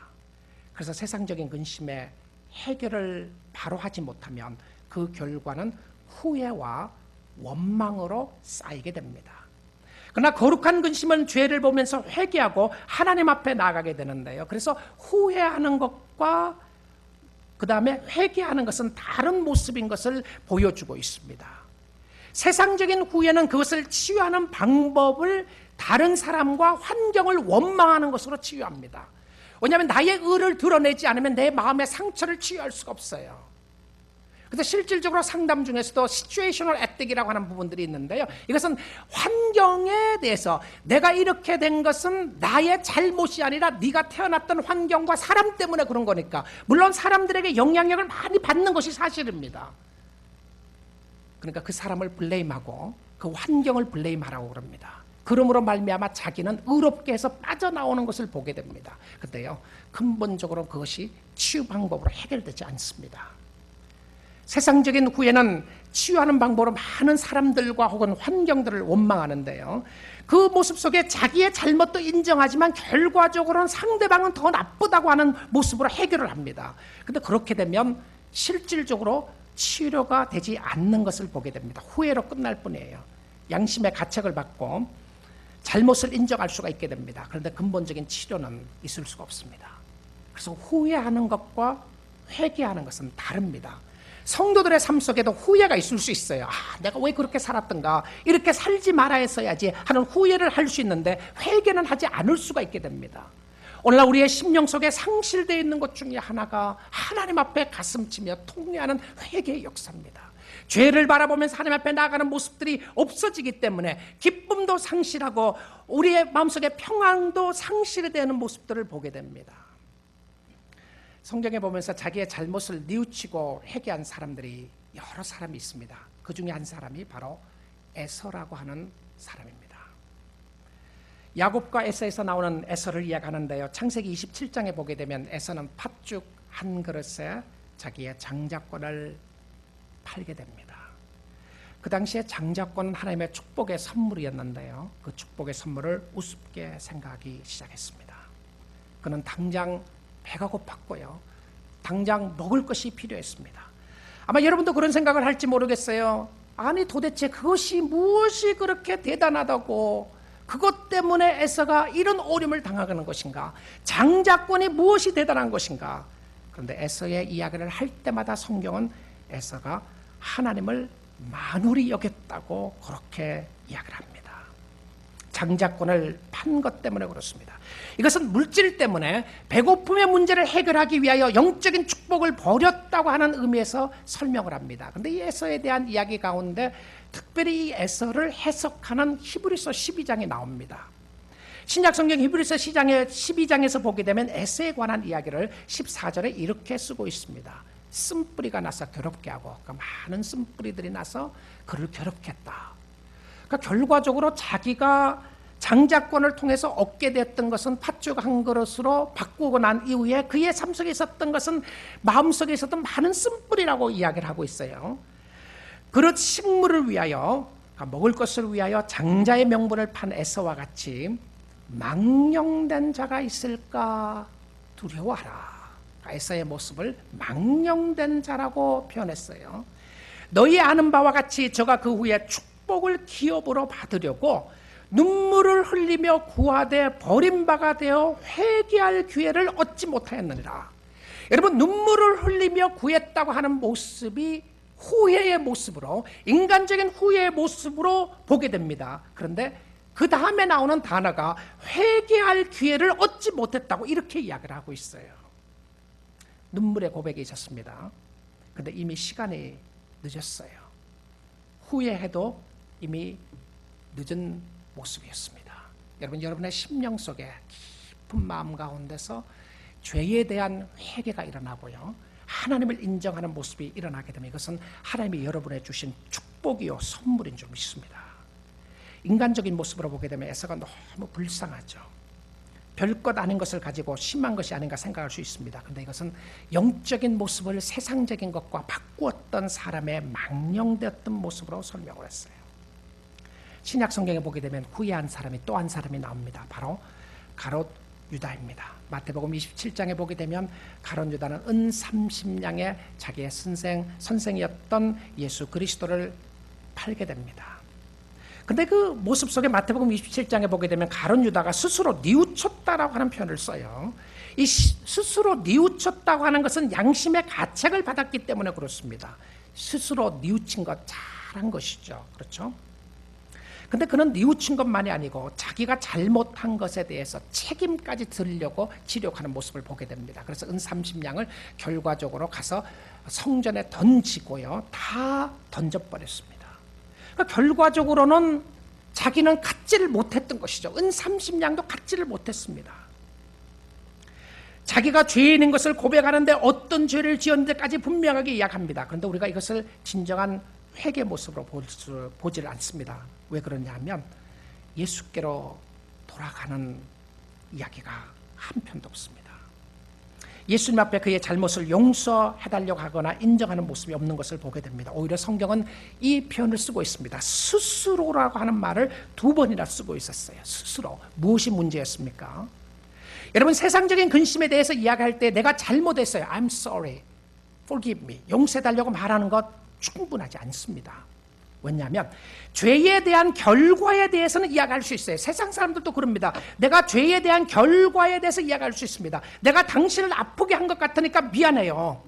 그래서 세상적인 근심의 해결을 바로 하지 못하면 그 결과는 후회와 원망으로 쌓이게 됩니다. 그러나 거룩한 근심은 죄를 보면서 회개하고 하나님 앞에 나아가게 되는데요, 그래서 후회하는 것과 그 다음에 회개하는 것은 다른 모습인 것을 보여주고 있습니다. 세상적인 후회는 그것을 치유하는 방법을 다른 사람과 환경을 원망하는 것으로 치유합니다. 왜냐하면 나의 의를 드러내지 않으면 내 마음의 상처를 치유할 수가 없어요. 그래서 실질적으로 상담 중에서도 시츄에이셔널 애택이라고 하는 부분들이 있는데요, 이것은 환경에 대해서 내가 이렇게 된 것은 나의 잘못이 아니라 네가 태어났던 환경과 사람 때문에 그런 거니까, 물론 사람들에게 영향력을 많이 받는 것이 사실입니다. 그러니까 그 사람을 블레임하고 그 환경을 블레임하라고 그럽니다. 그러므로 말미암아 자기는 의롭게 해서 빠져나오는 것을 보게 됩니다. 그런데요, 근본적으로 그것이 치유 방법으로 해결되지 않습니다. 세상적인 후회는 치유하는 방법으로 많은 사람들과 혹은 환경들을 원망하는데요, 그 모습 속에 자기의 잘못도 인정하지만 결과적으로는 상대방은 더 나쁘다고 하는 모습으로 해결을 합니다. 그런데 그렇게 되면 실질적으로 치료가 되지 않는 것을 보게 됩니다. 후회로 끝날 뿐이에요. 양심의 가책을 받고 잘못을 인정할 수가 있게 됩니다. 그런데 근본적인 치료는 있을 수가 없습니다. 그래서 후회하는 것과 회개하는 것은 다릅니다. 성도들의 삶 속에도 후회가 있을 수 있어요. 내가 왜 그렇게 살았던가, 이렇게 살지 말아 했어야지 하는 후회를 할 수 있는데 회개는 하지 않을 수가 있게 됩니다. 오늘날 우리의 심령 속에 상실되어 있는 것 중에 하나가 하나님 앞에 가슴치며 통회하는 회개의 역사입니다. 죄를 바라보면서 하나님 앞에 나아가는 모습들이 없어지기 때문에 기쁨도 상실하고 우리의 마음속에 평안도 상실되는 모습들을 보게 됩니다. 성경에 보면서 자기의 잘못을 뉘우치고 회개한 사람들이 여러 사람이 있습니다. 그 중에 한 사람이 바로 에서라고 하는 사람입니다. 야곱과 에서에서 나오는 에서를 이야기하는데요, 창세기 27장에 보게 되면 에서는 팥죽 한 그릇에 자기의 장자권을 팔게 됩니다. 그 당시에 장자권은 하나님의 축복의 선물이었는데요, 그 축복의 선물을 우습게 생각하기 시작했습니다. 그는 당장 배가 고팠고요, 당장 먹을 것이 필요했습니다. 아마 여러분도 그런 생각을 할지 모르겠어요. 아니 도대체 그것이 무엇이 그렇게 대단하다고, 그것 때문에 에서가 이런 어려움을 당하는 것인가, 장자권이 무엇이 대단한 것인가. 그런데 에서의 이야기를 할 때마다 성경은 에서가 하나님을 만홀히 여겼다고 그렇게 이야기를 합니다. 장자권을 판 것 때문에 그렇습니다. 이것은 물질 때문에 배고픔의 문제를 해결하기 위하여 영적인 축복을 버렸다고 하는 의미에서 설명을 합니다. 그런데 이 에서에 대한 이야기 가운데 특별히 이 에서를 해석하는 히브리서 12장이 나옵니다. 신약성경 히브리서 12장에서 보게 되면 에서에 관한 이야기를 14절에 이렇게 쓰고 있습니다. 쓴뿌리가 나서 괴롭게 하고, 그러니까 많은 쓴뿌리들이 나서 그를 괴롭게 했다. 그러니까 결과적으로 자기가 장자권을 통해서 얻게 됐던 것은 팥죽 한 그릇으로 바꾸고 난 이후에 그의 삶 속에 있었던 것은 마음속에 있었던 많은 쓴뿌리라고 이야기를 하고 있어요. 그릇 식물을 위하여, 그러니까 먹을 것을 위하여 장자의 명분을 판 에서와 같이 망령된 자가 있을까 두려워하라. 에서의 모습을 망령된 자라고 표현했어요. 너희 아는 바와 같이 저가 그 후에 축복을 기업으로 받으려고 눈물을 흘리며 구하되 버림바가 되어 회개할 기회를 얻지 못하였느니라. 여러분, 눈물을 흘리며 구했다고 하는 모습이 후회의 모습으로, 인간적인 후회의 모습으로 보게 됩니다. 그런데 그 다음에 나오는 단어가 회개할 기회를 얻지 못했다고 이렇게 이야기를 하고 있어요. 눈물의 고백이 있었습니다. 그런데 이미 시간이 늦었어요. 후회해도 이미 늦은 모습이었습니다. 여러분, 여러분의 심령 속에 깊은 마음 가운데서 죄에 대한 회개가 일어나고요, 하나님을 인정하는 모습이 일어나게 되면 이것은 하나님이 여러분에 주신 축복이요 선물인 줄 믿습니다. 인간적인 모습으로 보게 되면 에서가 너무 불쌍하죠. 별것 아닌 것을 가지고 심한 것이 아닌가 생각할 수 있습니다. 그런데 이것은 영적인 모습을 세상적인 것과 바꾸었던 사람의 망령되었던 모습으로 설명을 했어요. 신약 성경에 보게 되면 후회한 사람이 또 한 사람이 나옵니다. 바로 가롯 유다입니다. 마태복음 27장에 보게 되면 가롯 유다는 은 30냥에 자기의 선생이었던 예수 그리스도를 팔게 됩니다. 근데 그 모습 속에 마태복음 27장에 보게 되면 가룟 유다가 스스로 뉘우쳤다라고 하는 표현을 써요. 이 스스로 뉘우쳤다고 하는 것은 양심의 가책을 받았기 때문에 그렇습니다. 스스로 뉘우친 것 잘한 것이죠. 그렇죠? 근데 그는 뉘우친 것만이 아니고 자기가 잘못한 것에 대해서 책임까지 들려고 지력하는 모습을 보게 됩니다. 그래서 은 30냥을 결과적으로 가서 성전에 던지고요, 다 던져버렸습니다. 그러니까 결과적으로는 자기는 갖지를 못했던 것이죠. 은 30냥도 갖지를 못했습니다. 자기가 죄인인 것을 고백하는데 어떤 죄를 지었는데까지 분명하게 이야기합니다. 그런데 우리가 이것을 진정한 회개 모습으로 보지를 않습니다. 왜 그러냐면 예수께로 돌아가는 이야기가 한 편도 없습니다. 예수님 앞에 그의 잘못을 용서해달라고 하거나 인정하는 모습이 없는 것을 보게 됩니다. 오히려 성경은 이 표현을 쓰고 있습니다. 스스로라고 하는 말을 2번이나 쓰고 있었어요. 스스로. 무엇이 문제였습니까? 여러분, 세상적인 근심에 대해서 이야기할 때 내가 잘못했어요, I'm sorry, forgive me, 용서해달라고 말하는 것 충분하지 않습니다. 왜냐하면 죄에 대한 결과에 대해서는 이야기할 수 있어요. 세상 사람들도 그럽니다. 내가 죄에 대한 결과에 대해서 이야기할 수 있습니다. 내가 당신을 아프게 한 것 같으니까 미안해요.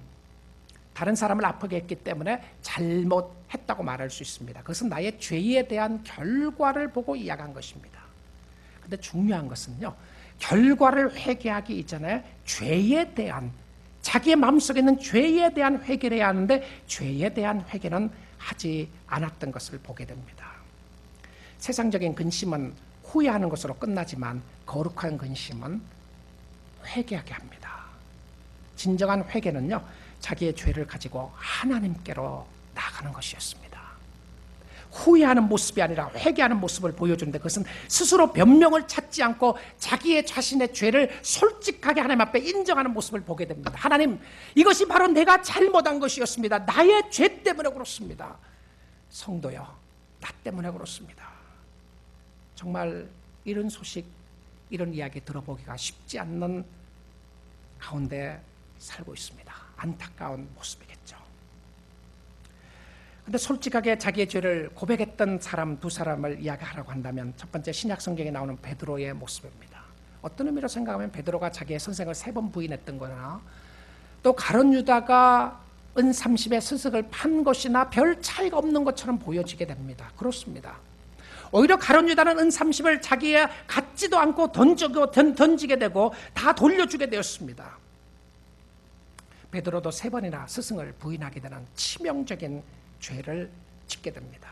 다른 사람을 아프게 했기 때문에 잘못했다고 말할 수 있습니다. 그것은 나의 죄에 대한 결과를 보고 이야기한 것입니다. 그런데 중요한 것은요, 결과를 회개하기 이전에 죄에 대한, 자기의 마음속에 있는 죄에 대한 회개를 해야 하는데 죄에 대한 회개는 하지 않았던 것을 보게 됩니다. 세상적인 근심은 후회하는 것으로 끝나지만 거룩한 근심은 회개하게 합니다. 진정한 회개는요, 자기의 죄를 가지고 하나님께로 나가는 것이었습니다. 후회하는 모습이 아니라 회개하는 모습을 보여주는데 그것은 스스로 변명을 찾지 않고 자기의 자신의 죄를 솔직하게 하나님 앞에 인정하는 모습을 보게 됩니다. 하나님, 이것이 바로 내가 잘못한 것이었습니다. 나의 죄 때문에 그렇습니다. 성도여, 나 때문에 그렇습니다. 정말 이런 소식, 이런 이야기 들어보기가 쉽지 않는 가운데 살고 있습니다. 안타까운 모습이겠죠. 근데 솔직하게 자기의 죄를 고백했던 사람 2사람을 이야기하라고 한다면 첫 번째, 신약 성경에 나오는 베드로의 모습입니다. 어떤 의미로 생각하면 베드로가 자기의 선생을 3번 부인했던 거나 또 가룟 유다가 은 30의 스승을 판 것이나 별 차이가 없는 것처럼 보여지게 됩니다. 그렇습니다. 오히려 가룟 유다는 은 30을 자기의 갖지도 않고 던지게 되고 다 돌려주게 되었습니다. 베드로도 3번이나 스승을 부인하게 되는 치명적인 죄를 짓게 됩니다.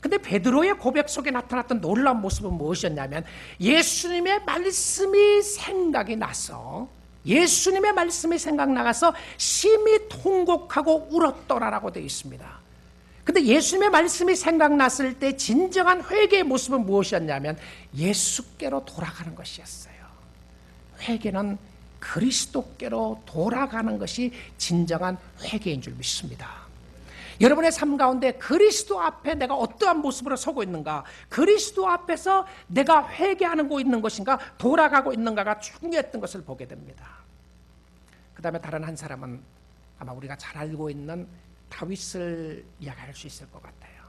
근데 베드로의 고백 속에 나타났던 놀라운 모습은 무엇이었냐면 예수님의 말씀이 생각이 나서, 예수님의 말씀이 생각나서 심히 통곡하고 울었더라라고 되어 있습니다. 근데 예수님의 말씀이 생각났을 때 진정한 회개의 모습은 무엇이었냐면 예수께로 돌아가는 것이었어요. 회개는 그리스도께로 돌아가는 것이 진정한 회개인 줄 믿습니다. 여러분의 삶 가운데 그리스도 앞에 내가 어떠한 모습으로 서고 있는가, 그리스도 앞에서 내가 회개하고 있는 것인가, 돌아가고 있는가가 중요했던 것을 보게 됩니다. 그 다음에 다른 한 사람은 아마 우리가 잘 알고 있는 다윗을 이야기할 수 있을 것 같아요.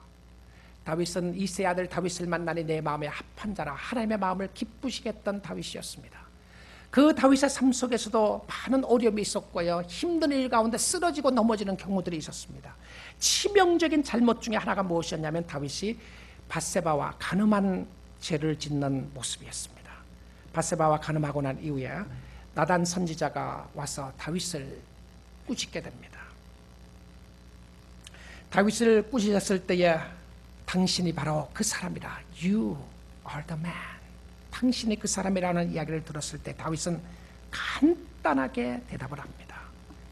다윗은 이새의 아들 다윗을 만나니 내 마음에 합한 자라, 하나님의 마음을 기쁘시게 했던 다윗이었습니다. 그 다윗의 삶 속에서도 많은 어려움이 있었고요, 힘든 일 가운데 쓰러지고 넘어지는 경우들이 있었습니다. 치명적인 잘못 중에 하나가 무엇이었냐면 다윗이 밧세바와 간음한 죄를 짓는 모습이었습니다. 밧세바와 간음하고 난 이후에 나단 선지자가 와서 다윗을 꾸짖게 됩니다. 다윗을 꾸짖었을 때에 당신이 바로 그 사람이다. You are the man. 당신이 그 사람이라는 이야기를 들었을 때 다윗은 간단하게 대답을 합니다.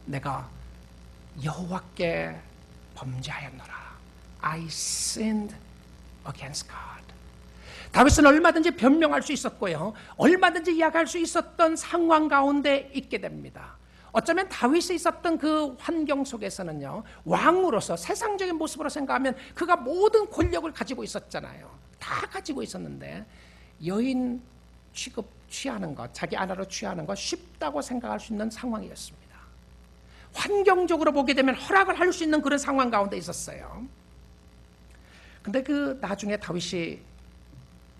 내가 여호와께 범죄하였노라. I sinned against God. 다윗은 얼마든지 변명할 수 있었고요, 얼마든지 이야기할 수 있었던 상황 가운데 있게 됩니다. 어쩌면 다윗이 있었던 그 환경 속에서는요, 왕으로서 세상적인 모습으로 생각하면 그가 모든 권력을 가지고 있었잖아요. 다 가지고 있었는데 여인 취하는 것, 자기 아내로 취하는 것 쉽다고 생각할 수 있는 상황이었습니다. 환경적으로 보게 되면 허락을 할 수 있는 그런 상황 가운데 있었어요. 근데 그 나중에 다윗이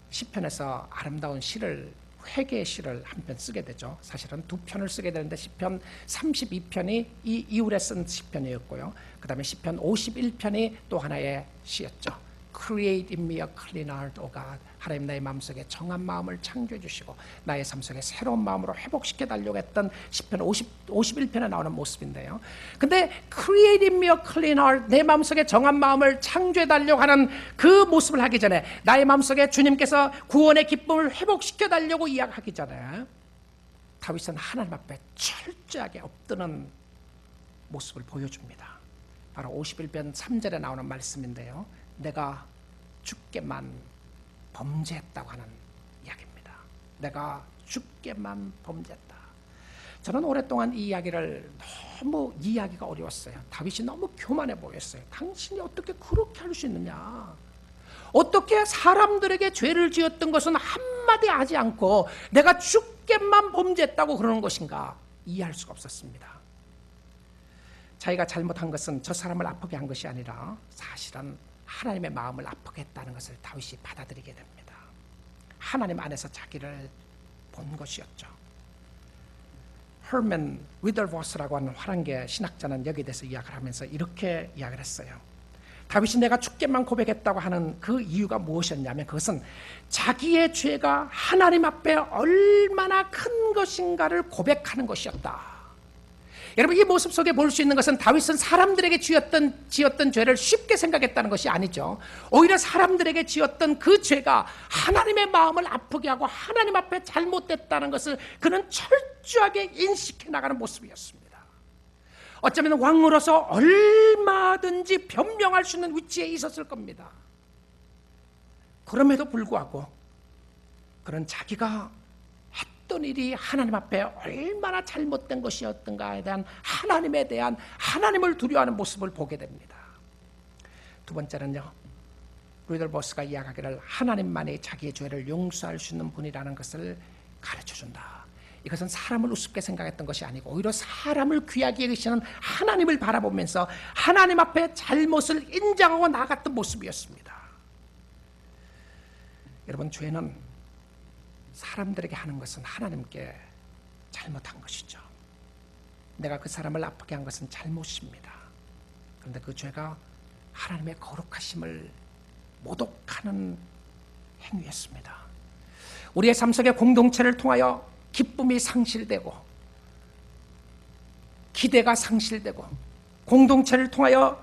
시편에서 아름다운 시를, 회개의 시를 한 편 쓰게 되죠. 사실은 두 편을 쓰게 되는데 시편 32편이 이 이후에 쓴 시편이었고요, 그 다음에 시편 51편이 또 하나의 시였죠. Create in me a clean heart, O God. 하나님 나의 마음속에 정한 마음을 창조해 주시고 나의 삶 속에 새로운 마음으로 회복시켜 달라고 했던 시편 51편에 나오는 모습인데요. 근데 Create in me a clean heart, 내 마음속에 정한 마음을 창조해 달라고 하는 그 모습을 하기 전에, 나의 마음속에 주님께서 구원의 기쁨을 회복시켜 달라고 이야기하기 전에 다윗은 하나님 앞에 철저하게 엎드는 모습을 보여줍니다. 바로 51편 3절에 나오는 말씀인데요, 내가 주께만 범죄했다고 하는 이야기입니다. 내가 주께만 범죄했다. 저는 오랫동안 이 이야기를 너무 이해하기가 어려웠어요. 다윗이 너무 교만해 보였어요. 당신이 어떻게 그렇게 할 수 있느냐, 어떻게 사람들에게 죄를 지었던 것은 한마디 하지 않고 내가 주께만 범죄했다고 그러는 것인가, 이해할 수가 없었습니다. 자기가 잘못한 것은 저 사람을 아프게 한 것이 아니라 사실은 하나님의 마음을 아프게 했다는 것을 다윗이 받아들이게 됩니다. 하나님 안에서 자기를 본 것이었죠. 허먼 위더버스라고 하는 화랑계 신학자는 여기에 대해서 이야기를 하면서 이렇게 이야기를 했어요. 다윗이 내가 주께만 고백했다고 하는 그 이유가 무엇이었냐면 그것은 자기의 죄가 하나님 앞에 얼마나 큰 것인가를 고백하는 것이었다. 여러분, 이 모습 속에 볼 수 있는 것은 다윗은 사람들에게 지었던 죄를 쉽게 생각했다는 것이 아니죠. 오히려 사람들에게 지었던 그 죄가 하나님의 마음을 아프게 하고 하나님 앞에 잘못됐다는 것을 그는 철저하게 인식해 나가는 모습이었습니다. 어쩌면 왕으로서 얼마든지 변명할 수 있는 위치에 있었을 겁니다. 그럼에도 불구하고 그는 자기가 했던 일이 하나님 앞에 얼마나 잘못된 것이었던가에 대한 하나님에 대한 하나님을 두려워하는 모습을 보게 됩니다. 두 번째는요, 루이덜버스가 이야기하기를 하나님만이 자기의 죄를 용서할 수 있는 분이라는 것을 가르쳐준다. 이것은 사람을 우습게 생각했던 것이 아니고 오히려 사람을 귀하게 여기시는 하나님을 바라보면서 하나님 앞에 잘못을 인정하고 나아갔던 모습이었습니다. 여러분, 죄는 사람들에게 하는 것은 하나님께 잘못한 것이죠. 내가 그 사람을 아프게 한 것은 잘못입니다. 그런데 그 죄가 하나님의 거룩하심을 모독하는 행위였습니다. 우리의 삶 속의 공동체를 통하여 기쁨이 상실되고 기대가 상실되고 공동체를 통하여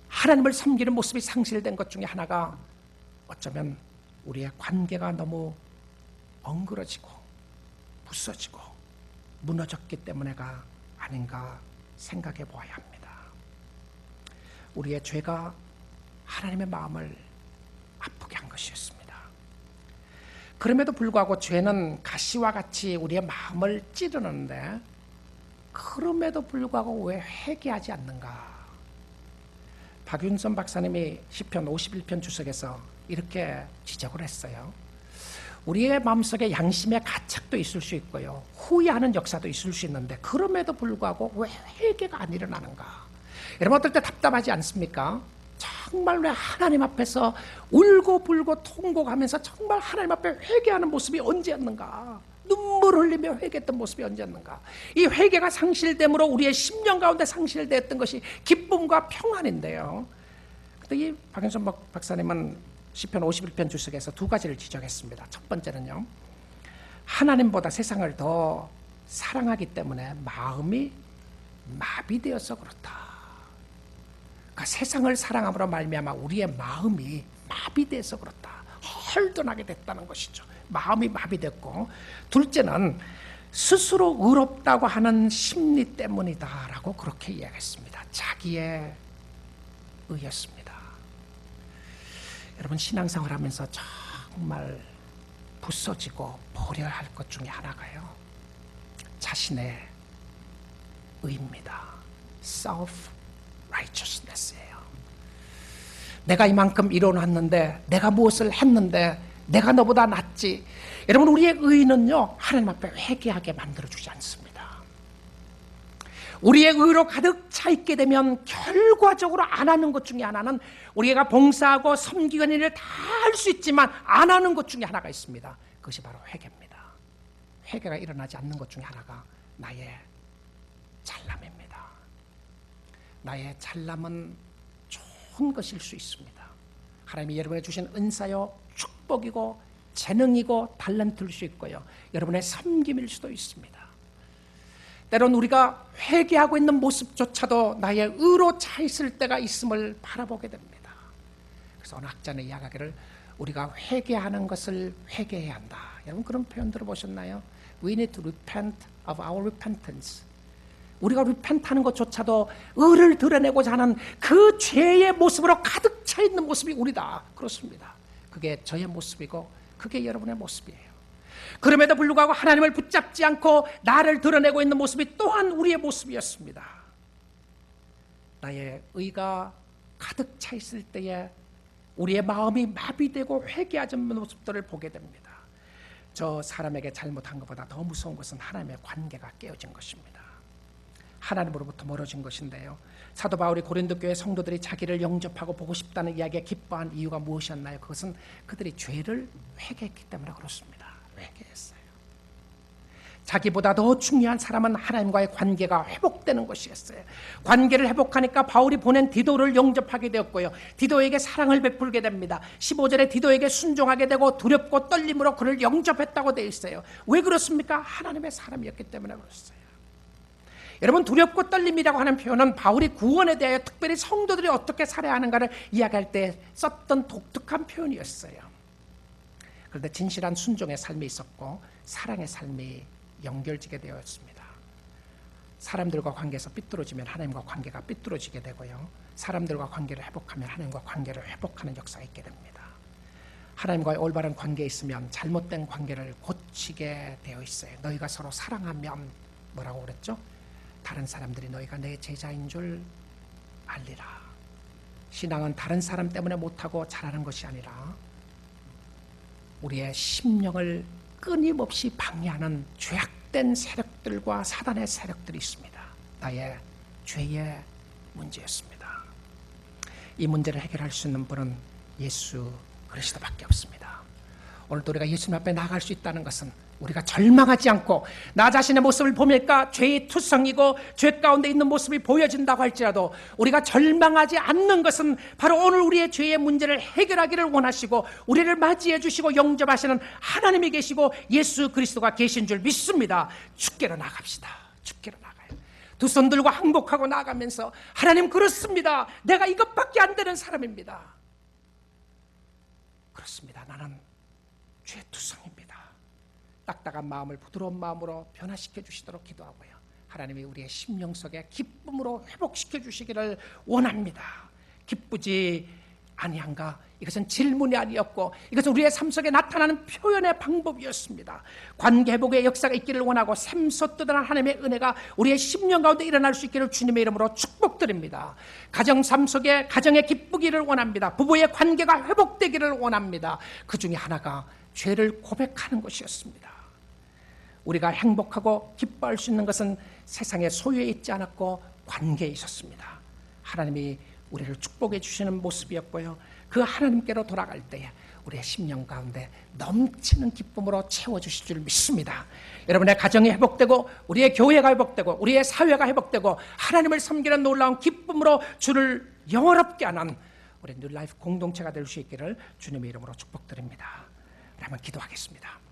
하나님을 섬기는 모습이 상실된 것 중에 하나가 어쩌면 우리의 관계가 너무 엉그러지고 부서지고 무너졌기 때문에가 아닌가 생각해 보아야 합니다. 우리의 죄가 하나님의 마음을 아프게 한 것이었습니다. 그럼에도 불구하고 죄는 가시와 같이 우리의 마음을 찌르는데 그럼에도 불구하고 왜 회개하지 않는가? 박윤선 박사님이 시편 51편 주석에서 이렇게 지적을 했어요. 우리의 마음속에 양심의 가책도 있을 수 있고요, 후회하는 역사도 있을 수 있는데 그럼에도 불구하고 왜 회개가 안 일어나는가? 여러분 어떨 때 답답하지 않습니까? 정말 왜 하나님 앞에서 울고불고 통곡하면서 정말 하나님 앞에 회개하는 모습이 언제였는가? 눈물 흘리며 회개했던 모습이 언제였는가? 이 회개가 상실됨으로 우리의 심령 가운데 상실되었던 것이 기쁨과 평안인데요. 근데 이 박윤선 박사님은 시편 51편 주석에서 두 가지를 지적했습니다. 첫 번째는요, 하나님보다 세상을 더 사랑하기 때문에 마음이 마비되어서 그렇다. 그러니까 세상을 사랑함으로 말미암아 우리의 마음이 마비돼서 그렇다. 헐든하게 됐다는 것이죠. 마음이 마비됐고, 둘째는 스스로 의롭다고 하는 심리 때문이다라고 그렇게 이야기했습니다. 자기의 의였습니다. 여러분 신앙생활 하면서 정말 부서지고 버려야 할 것 중에 하나가요, 자신의 의입니다. self-righteousness예요. 내가 이만큼 이뤄놨는데, 내가 무엇을 했는데 내가 너보다 낫지. 여러분 우리의 의는요, 하나님 앞에 회개하게 만들어주지 않습니다. 우리의 의로 가득 차 있게 되면 결과적으로 안 하는 것 중에 하나는, 우리가 봉사하고 섬기는 일을 다 할 수 있지만 안 하는 것 중에 하나가 있습니다. 그것이 바로 회개입니다. 회개가 일어나지 않는 것 중에 하나가 나의 잘남입니다. 나의 잘남은 좋은 것일 수 있습니다. 하나님이 여러분에 주신 은사요, 축복이고 재능이고 달란트일 수 있고요, 여러분의 섬김일 수도 있습니다. 때론 우리가 회개하고 있는 모습조차도 나의 의로 차 있을 때가 있음을 바라보게 됩니다. 그래서 어느 학자는 이야기하기를, 우리가 회개하는 것을 회개해야 한다. 여러분 그런 표현 들어보셨나요? We need to repent of our repentance. 우리가 repent하는 것조차도 의를 드러내고자 하는 그 죄의 모습으로 가득 차 있는 모습이 우리다. 그렇습니다. 그게 저의 모습이고 그게 여러분의 모습이에요. 그럼에도 불구하고 하나님을 붙잡지 않고 나를 드러내고 있는 모습이 또한 우리의 모습이었습니다. 나의 의가 가득 차 있을 때에 우리의 마음이 마비되고 회개하지 않는 모습들을 보게 됩니다. 저 사람에게 잘못한 것보다 더 무서운 것은 하나님의 관계가 깨어진 것입니다. 하나님으로부터 멀어진 것인데요, 사도 바울이 고린도 교회 성도들이 자기를 영접하고 보고 싶다는 이야기에 기뻐한 이유가 무엇이었나요? 그것은 그들이 죄를 회개했기 때문에 그렇습니다. 회개했어요. 자기보다 더 중요한 사람은 하나님과의 관계가 회복되는 것이었어요. 관계를 회복하니까 바울이 보낸 디도를 영접하게 되었고요, 디도에게 사랑을 베풀게 됩니다. 15절에 디도에게 순종하게 되고 두렵고 떨림으로 그를 영접했다고 되어 있어요. 왜 그렇습니까? 하나님의 사람이었기 때문에 그렇습니다. 여러분 두렵고 떨림이라고 하는 표현은 바울이 구원에 대하여 특별히 성도들이 어떻게 살아야 하는가를 이야기할 때 썼던 독특한 표현이었어요. 그런데 진실한 순종의 삶이 있었고 사랑의 삶이 연결지게 되었습니다. 사람들과 관계에서 삐뚤어지면 하나님과 관계가 삐뚤어지게 되고요, 사람들과 관계를 회복하면 하나님과 관계를 회복하는 역사가 있게 됩니다. 하나님과의 올바른 관계에 있으면 잘못된 관계를 고치게 되어 있어요. 너희가 서로 사랑하면 뭐라고 그랬죠? 다른 사람들이 너희가 내 제자인 줄 알리라. 신앙은 다른 사람 때문에 못하고 잘하는 것이 아니라 우리의 심령을 끊임없이 방해하는 죄악된 세력들과 사단의 세력들이 있습니다. 나의 죄의 문제였습니다. 이 문제를 해결할 수 있는 분은 예수 그리스도밖에 없습니다. 오늘도 우리가 예수님 앞에 나아갈 수 있다는 것은 우리가 절망하지 않고 나 자신의 모습을 보니까 죄의 투성이고 죄 가운데 있는 모습이 보여진다고 할지라도 우리가 절망하지 않는 것은 바로 오늘 우리의 죄의 문제를 해결하기를 원하시고 우리를 맞이해 주시고 영접하시는 하나님이 계시고 예수 그리스도가 계신 줄 믿습니다. 주께로 나갑시다. 주께로 나가요. 두 손 들고 항복하고 나가면서 하나님 그렇습니다. 내가 이것밖에 안 되는 사람입니다. 그렇습니다. 나는 죄투성입니다. 딱딱한 마음을 부드러운 마음으로 변화시켜 주시도록 기도하고요, 하나님이 우리의 심령 속에 기쁨으로 회복시켜 주시기를 원합니다. 기쁘지 아니한가? 이것은 질문이 아니었고 이것은 우리의 삶 속에 나타나는 표현의 방법이었습니다. 관계 회복의 역사가 있기를 원하고 샘솟듯한 하나님의 은혜가 우리의 심령 가운데 일어날 수 있기를 주님의 이름으로 축복드립니다. 가정 삶 속에 가정에 기쁘기를 원합니다. 부부의 관계가 회복되기를 원합니다. 그 중에 하나가 죄를 고백하는 것이었습니다. 우리가 행복하고 기뻐할 수 있는 것은 세상의 소유에 있지 않았고 관계에 있었습니다. 하나님이 우리를 축복해 주시는 모습이었고요. 그 하나님께로 돌아갈 때에 우리의 심령 가운데 넘치는 기쁨으로 채워주실 줄 믿습니다. 여러분의 가정이 회복되고 우리의 교회가 회복되고 우리의 사회가 회복되고 하나님을 섬기는 놀라운 기쁨으로 주를 영원롭게 하는 우리 뉴라이프 공동체가 될 수 있기를 주님의 이름으로 축복드립니다. 그러면 기도하겠습니다.